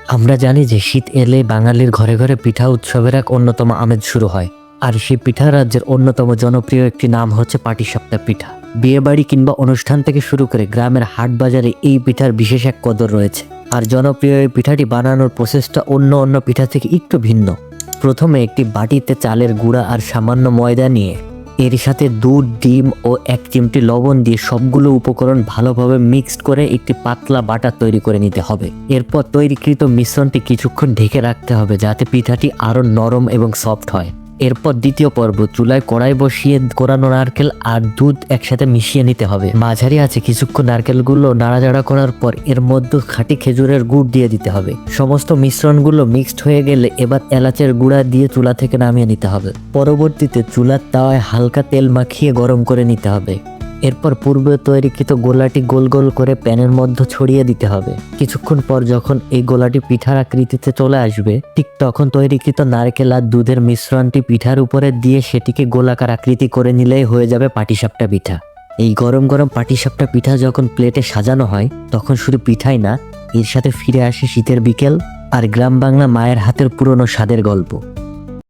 আমরা জানি যে শীত এলে বাঙালির ঘরে ঘরে পিঠা উৎসবের এক অন্যতম আমেজ শুরু হয়। আর সেই পিঠা রাজ্যের অন্যতম জনপ্রিয় একটি নাম হচ্ছে পাটিসাপটা পিঠা। বিয়েবাড়ি কিংবা অনুষ্ঠান থেকে শুরু করে গ্রামের হাট বাজারে এই পিঠার বিশেষ এক কদর রয়েছে। আর জনপ্রিয় এই পিঠাটি বানানোর প্রসেসটা অন্য পিঠা থেকে একটু ভিন্ন। প্রথমে একটি বাটিতে চালের গুঁড়া আর সামান্য ময়দা নিয়ে এর সাথে দুধ, ডিম ও 1 চিমটি লবণ দিয়ে সবগুলো উপকরণ ভালোভাবে মিক্সড করে একটি পাতলা বাটার তৈরি করে নিতে হবে। এরপর তৈরিকৃত মিশ্রণটি কিছুক্ষণ ঢেকে রাখতে হবে যাতে পিঠাটি আরও নরম এবং সফট হয়। এরপর দ্বিতীয় পর্ব, চুলায় কড়াই বসিয়ে কোরানো নারকেল আর দুধ একসাথে মিশিয়ে নিতে হবে। মাঝারি আছে কিছুক্ষণ নারকেলগুলো নাড়াচাড়া করার পর এর মধ্যে খাঁটি খেজুরের গুড় দিয়ে দিতে হবে। সমস্ত মিশ্রণগুলো মিক্সড হয়ে গেলে এবার এলাচের গুঁড়া দিয়ে চুলা থেকে নামিয়ে নিতে হবে। পরবর্তীতে চুলার তাওয়ায় হালকা তেল মাখিয়ে গরম করে নিতে হবে। এরপর পূর্বে তৈরিকৃত গোলাটি গোল গোল করে প্যানের মধ্যে ছড়িয়ে দিতে হবে। কিছুক্ষণ পর যখন এই গোলাটি পিঠার আকৃতিতে চলে আসবে, ঠিক তখন তৈরিকৃত নারকেল আর দুধের মিশ্রণটি পিঠার উপরে দিয়ে সেটিকে গোলাকার আকৃতি করে নিলেই হয়ে যাবে পাটিসাপটা পিঠা। এই গরম গরম পাটিসাপটা পিঠা যখন প্লেটে সাজানো হয় তখন শুধু পিঠাই না, এর সাথে ফিরে আসে শীতের বিকেল আর গ্রাম বাংলা মায়ের হাতের পুরনো স্বাদের গল্প।